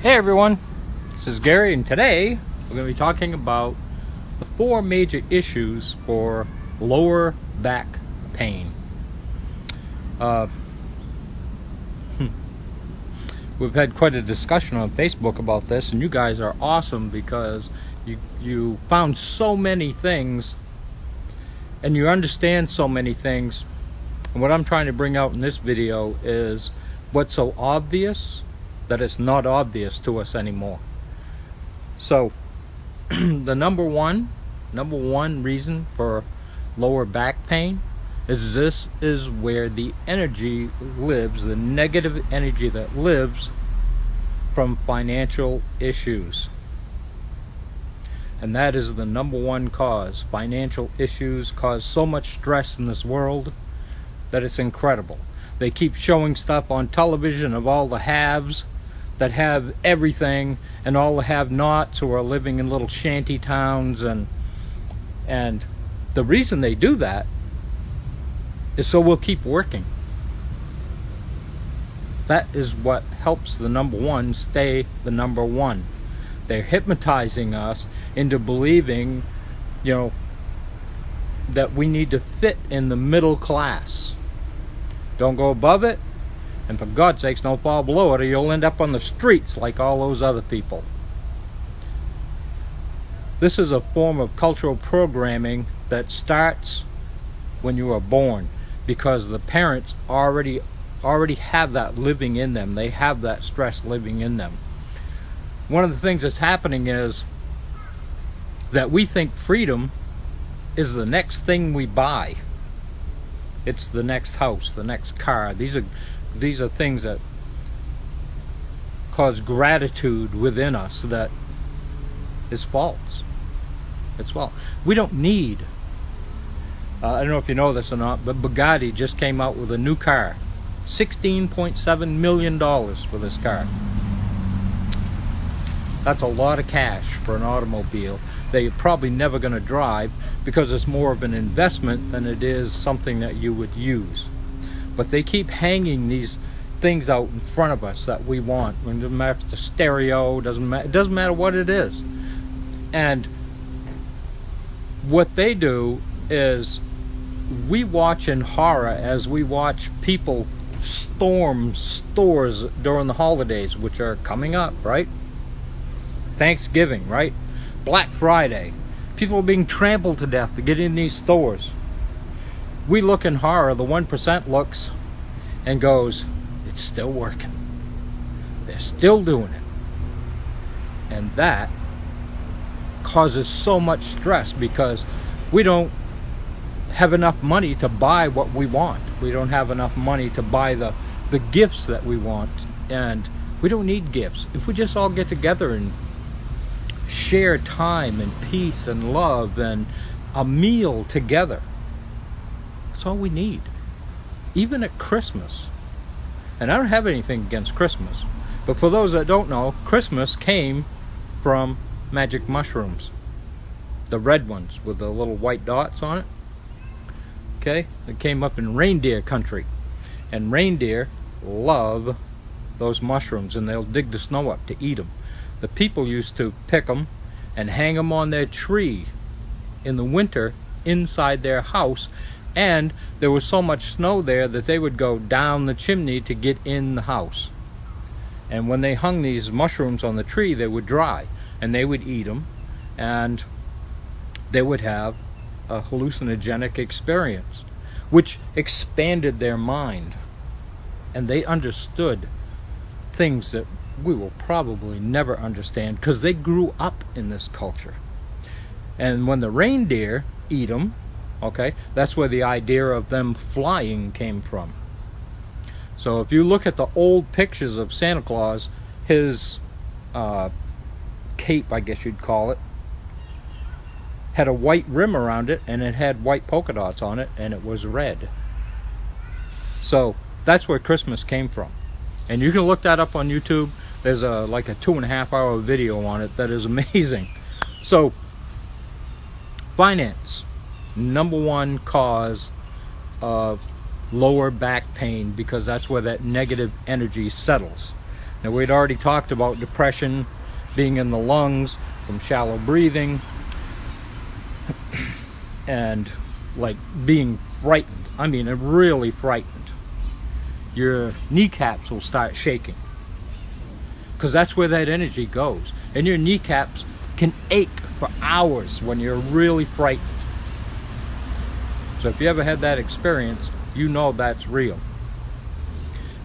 Hey everyone, this is Gary, and today we're going to be talking about the 4 major issues for lower back pain. We've had quite a discussion on Facebook about this, and you guys are awesome because you found so many things and you understand so many things. And what I'm trying to bring out in this video is what's so obvious that it's not obvious to us anymore. So the number one reason for lower back pain is this is where the energy lives, the negative energy that lives from financial issues. And that is the number one cause. Financial issues cause so much stress in this world that it's incredible. They keep showing stuff on television of all the haves that have everything and all the have-nots who are living in little shanty towns, and the reason they do that is so we'll keep working. That is what helps the number one stay the number one. They're hypnotizing us into believing, that we need to fit in the middle class. Don't go above it, and for God's sakes, don't fall below it, or you'll end up on the streets like all those other people. This is a form of cultural programming that starts when you are born, because the parents already have that living in them. They have that stress living in them. One of the things that's happening is that we think freedom is the next thing we buy. It's the next house, the next car. These are things that cause gratitude within us that is false. It's false. We don't need, I don't know if you know this or not, but Bugatti just came out with a new car. $16.7 million for this car. That's a lot of cash for an automobile that you're probably never going to drive, because it's more of an investment than it is something that you would use. But they keep hanging these things out in front of us that we want. It doesn't matter if it's a stereo, it doesn't matter what it is. And what they do is we watch in horror as we watch people storm stores during the holidays, which are coming up, right? Thanksgiving, right? Black Friday. People are being trampled to death to get in these stores. We look in horror, the 1% looks and goes, it's still working. They're still doing it. And that causes so much stress because we don't have enough money to buy what we want. We don't have enough money to buy the gifts that we want. And we don't need gifts. If we just all get together and share time and peace and love and a meal together, that's all we need. Even at Christmas. And I don't have anything against Christmas, but for those that don't know, Christmas came from magic mushrooms. The red ones with the little white dots on it. Okay? It came up in reindeer country. And reindeer love those mushrooms, and they'll dig the snow up to eat them. The people used to pick them and hang them on their tree in the winter inside their house, and there was so much snow there that they would go down the chimney to get in the house. And when they hung these mushrooms on the tree, they would dry, and they would eat them, and they would have a hallucinogenic experience, which expanded their mind, and they understood things that we will probably never understand because they grew up in this culture. And when the reindeer eat them, okay, that's where the idea of them flying came from. So if you look at the old pictures of Santa Claus, his cape, I guess you'd call it, had a white rim around it, and it had white polka dots on it, and it was red. So that's where Christmas came from. And you can look that up on YouTube. There's like a 2.5-hour video on it that is amazing. So finance, number one cause of lower back pain, because that's where that negative energy settles. Now, we'd already talked about depression being in the lungs from shallow breathing and like being frightened. I mean, really frightened. Your kneecaps will start shaking because that's where that energy goes. And your kneecaps can ache for hours when you're really frightened. So if you ever had that experience, you know that's real.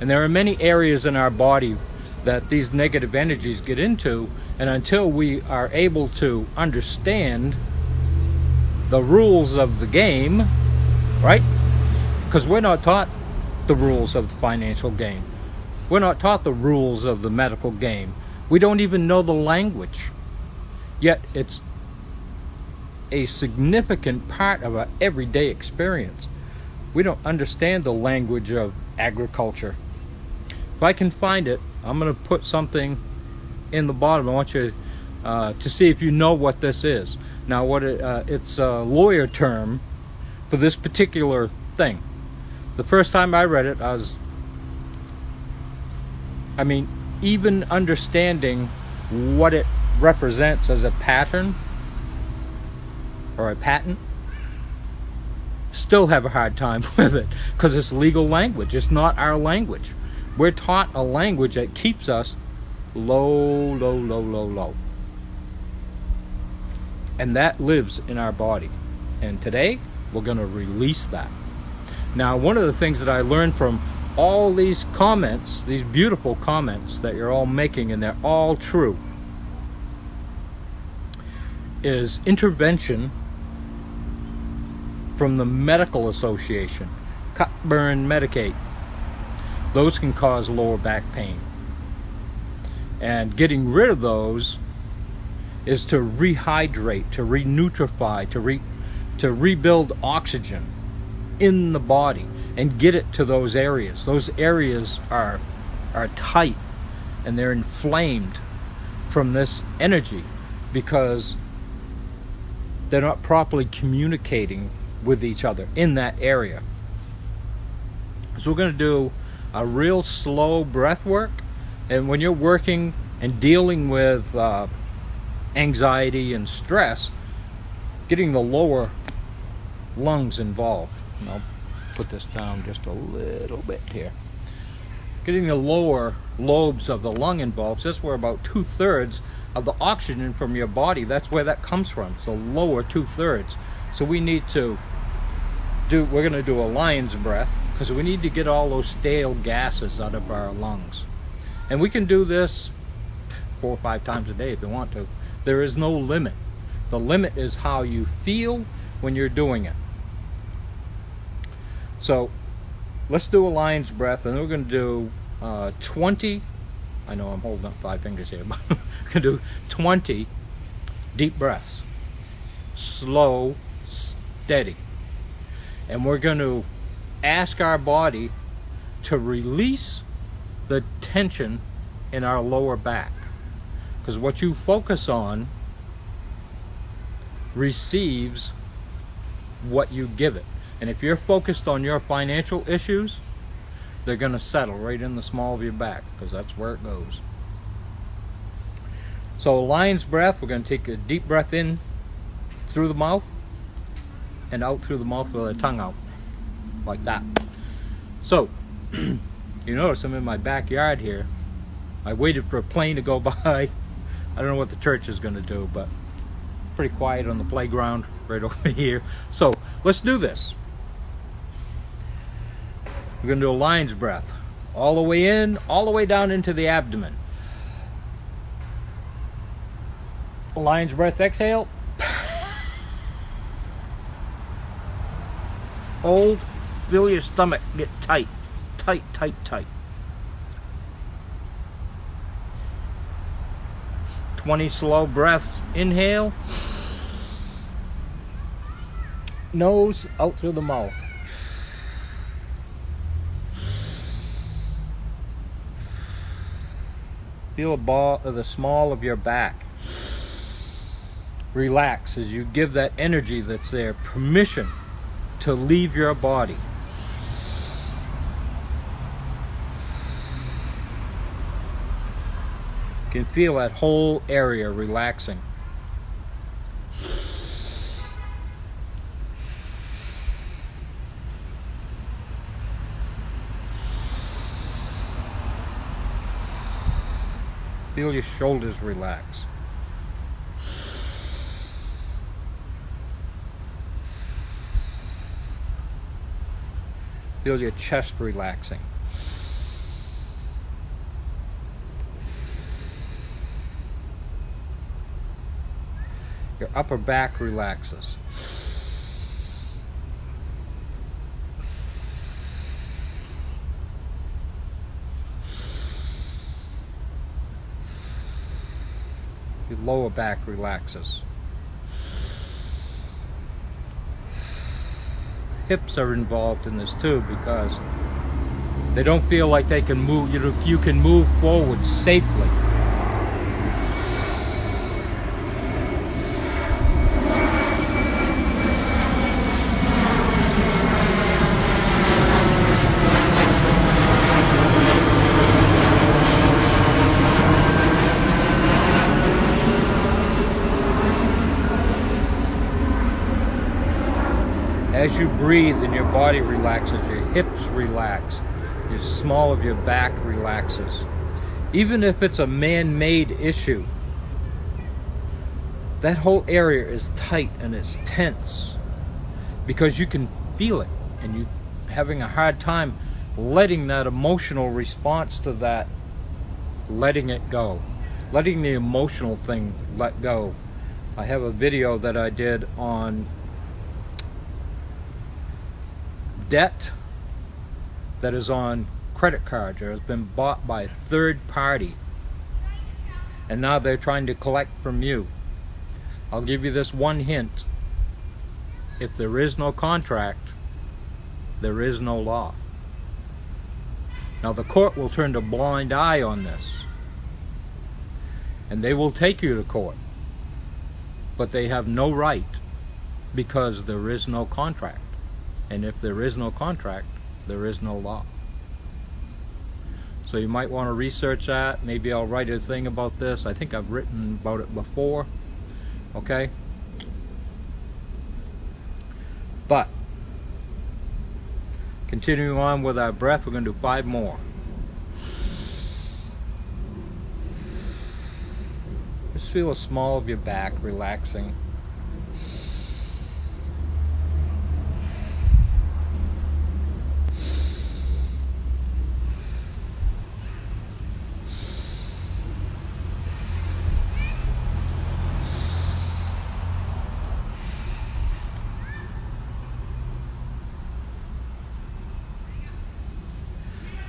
And there are many areas in our body that these negative energies get into, and until we are able to understand the rules of the game, right? Because we're not taught the rules of the financial game. We're not taught the rules of the medical game. We don't even know the language. Yet it's a significant part of our everyday experience. We don't understand the language of agriculture. If I can find it, I'm going to put something in the bottom. I want you to see if you know what this is. Now, it's a lawyer term for this particular thing. The first time I read it, even understanding what it represents as a pattern or a patent, still have a hard time with it because it's legal language. It's not our language. We're taught a language that keeps us low, low, low, low, low. And that lives in our body. And today, we're going to release that. Now, one of the things that I learned from all these comments, these beautiful comments that you're all making, and they're all true, is intervention from the Medical Association. Cut, burn, medicate. Those can cause lower back pain. And getting rid of those is to rehydrate, to renutrify, to rebuild oxygen in the body and get it to those areas. Those areas are tight and they're inflamed from this energy because they're not properly communicating with each other in that area. So we're going to do a real slow breath work. And when you're working and dealing with anxiety and stress, getting the lower lungs involved. And I'll put this down just a little bit here. Getting the lower lobes of the lung involved, that's where about 2/3 of the oxygen from your body, that's where that comes from. So lower 2/3. So we need to we're going to do a lion's breath because we need to get all those stale gases out of our lungs. And we can do this 4 or 5 times a day if you want to. There is no limit. The limit is how you feel when you're doing it. So let's do a lion's breath, and we're going to do 20. I know I'm holding up 5 fingers here, but we're going to do 20 deep breaths. Slow, steady. And we're going to ask our body to release the tension in our lower back. Because what you focus on receives what you give it. And if you're focused on your financial issues, they're going to settle right in the small of your back because that's where it goes. So lion's breath, we're going to take a deep breath in through the mouth and out through the mouth with the tongue out, like that. So, you notice I'm in my backyard here. I waited for a plane to go by. I don't know what the church is going to do, but pretty quiet on the playground right over here. So, let's do this. We're going to do a lion's breath. All the way in, all the way down into the abdomen. Lion's breath, exhale. Hold, feel your stomach get tight, tight, tight, tight. 20 slow breaths, inhale. Nose out through the mouth. Feel the small of your back. Relax as you give that energy that's there permission to leave your body. You can feel that whole area relaxing. Feel your shoulders relax. Feel your chest relaxing. Your upper back relaxes. Your lower back relaxes. Hips are involved in this too because they don't feel like they can move. You can move forward safely. As you breathe and your body relaxes, your hips relax, the small of your back relaxes. Even if it's a man-made issue, that whole area is tight and it's tense because you can feel it and you're having a hard time letting that emotional response to that, letting it go, letting the emotional thing let go. I have a video that I did on debt that is on credit cards or has been bought by a third party and now they're trying to collect from you. I'll give you this one hint. If there is no contract, there is no law. Now the court will turn a blind eye on this and they will take you to court, but they have no right because there is no contract. And if there is no contract, there is no law. So you might want to research that. Maybe I'll write a thing about this. I think I've written about it before. Okay? But, continuing on with our breath, we're going to do 5 more. Just feel the small of your back relaxing.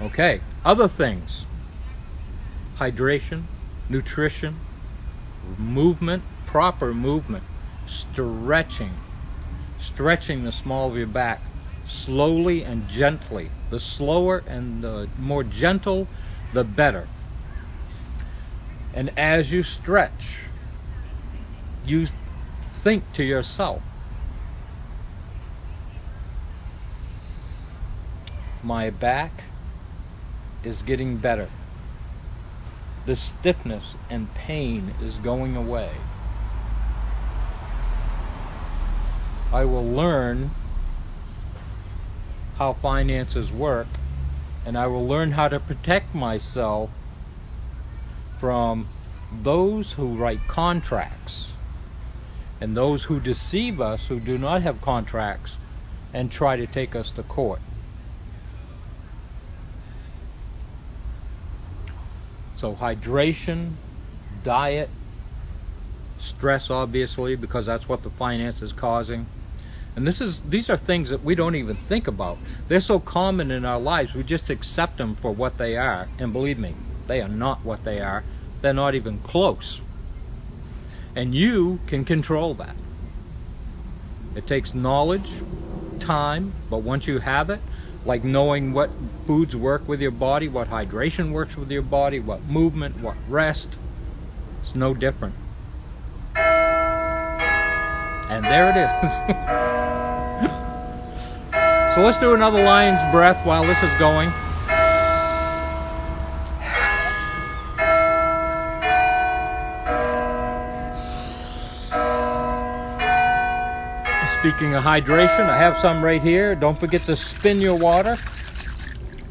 Okay, other things. Hydration, nutrition, movement, proper movement, stretching. Stretching the small of your back slowly and gently. The slower and the more gentle, the better. And as you stretch, you think to yourself, my back is getting better. The stiffness and pain is going away. I will learn how finances work, and I will learn how to protect myself from those who write contracts and those who deceive us, who do not have contracts, and try to take us to court. So hydration, diet, stress obviously, because that's what the finance is causing. And these are things that we don't even think about. They're so common in our lives, we just accept them for what they are. And believe me, they are not what they are. They're not even close. And you can control that. It takes knowledge, time, but once you have it, like knowing what foods work with your body, what hydration works with your body, what movement, what rest, it's no different. And there it is. So let's do another lion's breath while this is going. Speaking of hydration, I have some right here. Don't forget to spin your water.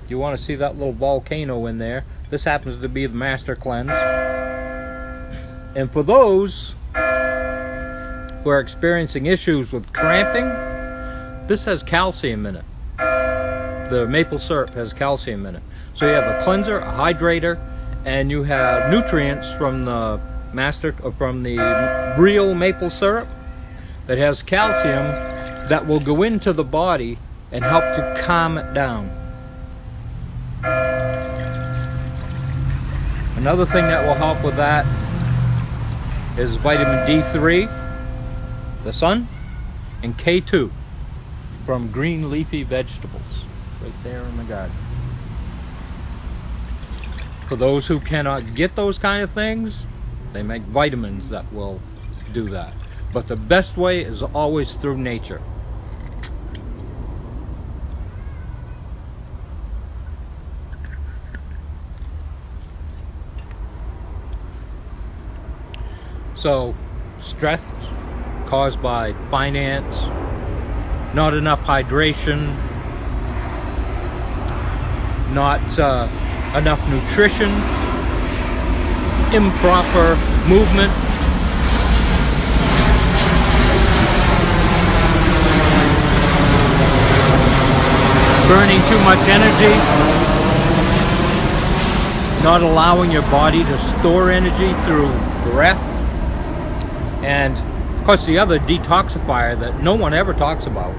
You want to see that little volcano in there. This happens to be the Master Cleanse. And for those who are experiencing issues with cramping, this has calcium in it. The maple syrup has calcium in it. So you have a cleanser, a hydrator, and you have nutrients from the real maple syrup that has calcium that will go into the body and help to calm it down. Another thing that will help with that is vitamin D3, the sun, and K2 from green leafy vegetables right there in the garden. For those who cannot get those kind of things, they make vitamins that will do that. But the best way is always through nature. So, stress caused by finance, not enough hydration, not enough nutrition, improper movement, burning too much energy, not allowing your body to store energy through breath, and of course the other detoxifier that no one ever talks about,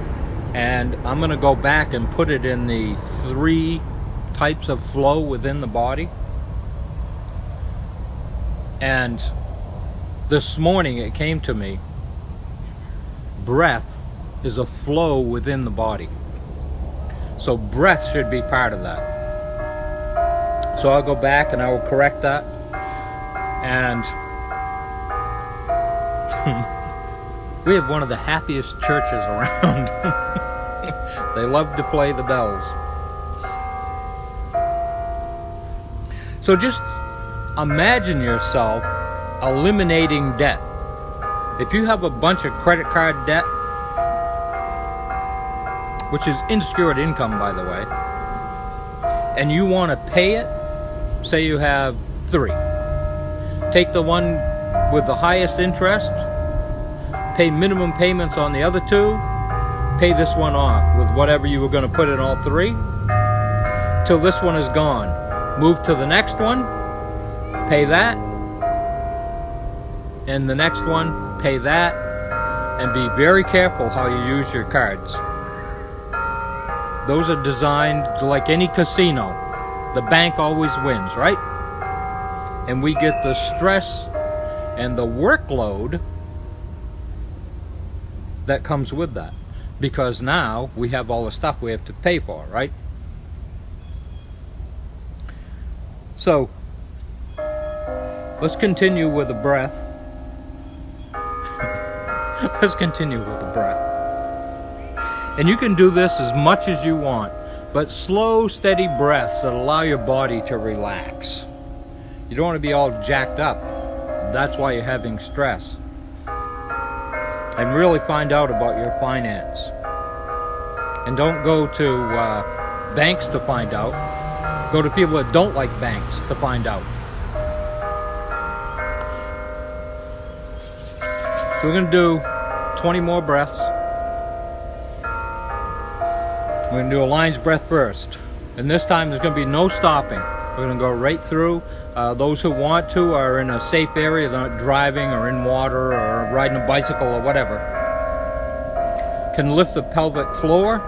and I'm going to go back and put it in the 3 types of flow within the body. And this morning it came to me, breath is a flow within the body. So breath should be part of that. So I'll go back and I will correct that. And we have one of the happiest churches around. They love to play the bells. So just imagine yourself eliminating debt. If you have a bunch of credit card debt, which is unsecured income, by the way, and you want to pay it, say you have 3. Take the one with the highest interest, pay minimum payments on the other 2, pay this one off with whatever you were going to put in all 3, till this one is gone. Move to the next one, pay that, and the next one, pay that, and be very careful how you use your cards. Those are designed to, like any casino, the bank always wins, right? And we get the stress and the workload that comes with that, because now we have all the stuff we have to pay for, right? So let's continue with the breath. Let's continue with the breath. And you can do this as much as you want, but slow, steady breaths that allow your body to relax. You don't want to be all jacked up. That's why you're having stress. And really find out about your finance. And don't go to banks to find out. Go to people that don't like banks to find out. So we're going to do 20 more breaths. We're going to do a lion's breath first. And this time there's going to be no stopping. We're going to go right through. Those who want to are in a safe area. They're not driving or in water or riding a bicycle or whatever. Can lift the pelvic floor,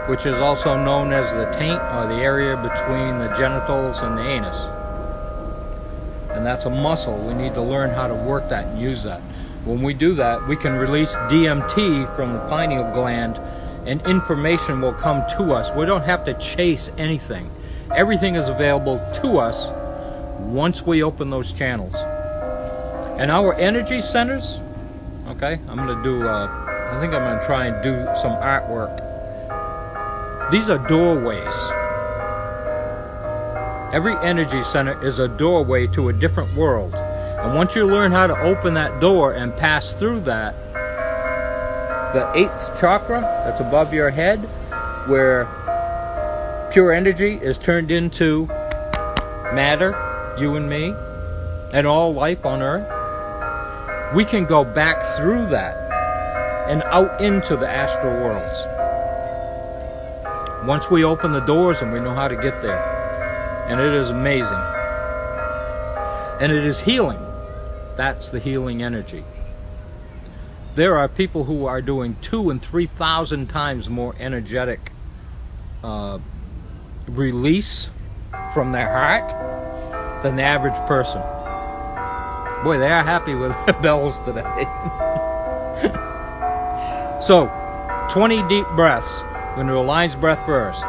which is also known as the taint, or the area between the genitals and the anus. And that's a muscle. We need to learn how to work that and use that. When we do that, we can release DMT from the pineal gland, and information will come to us. We don't have to chase anything. Everything is available to us once we open those channels. And our energy centers, okay, I'm going to do, I think I'm going to try and do some artwork. These are doorways. Every energy center is a doorway to a different world. And once you learn how to open that door and pass through that, the 8th chakra that's above your head, where pure energy is turned into matter, you and me, and all life on Earth. We can go back through that and out into the astral worlds. Once we open the doors and we know how to get there. And it is amazing. And it is healing. That's the healing energy. There are people who are doing 2,000 and 3,000 times more energetic release from their heart than the average person. Boy, they are happy with their bells today. So, 20 deep breaths. We're going to do a lion's breath first.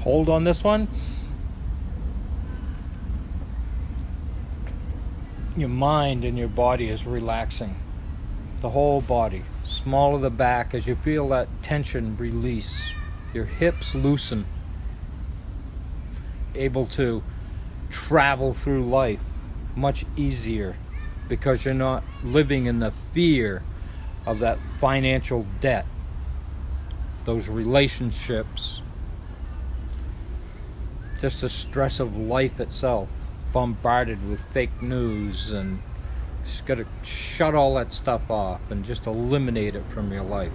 Hold on this one. Your mind and your body is relaxing. The whole body. Small of the back as you feel that tension release. Your hips loosen. Able to travel through life much easier because you're not living in the fear of that financial debt. Those relationships. Just the stress of life itself, bombarded with fake news, and just got to shut all that stuff off and just eliminate it from your life.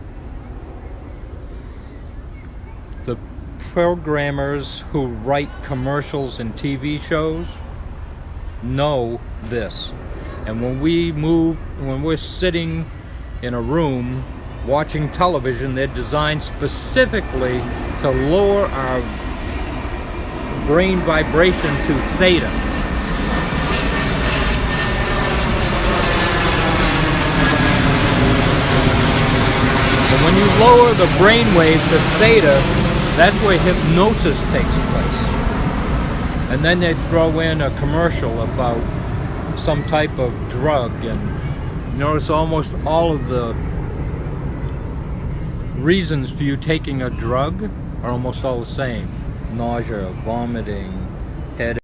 The programmers who write commercials and TV shows know this. And when we're sitting in a room watching television, they're designed specifically to lower our brain vibration to theta. And when you lower the brain wave to theta, that's where hypnosis takes place. And then they throw in a commercial about some type of drug, and you notice almost all of the reasons for you taking a drug are almost all the same. Nausea, vomiting, headache.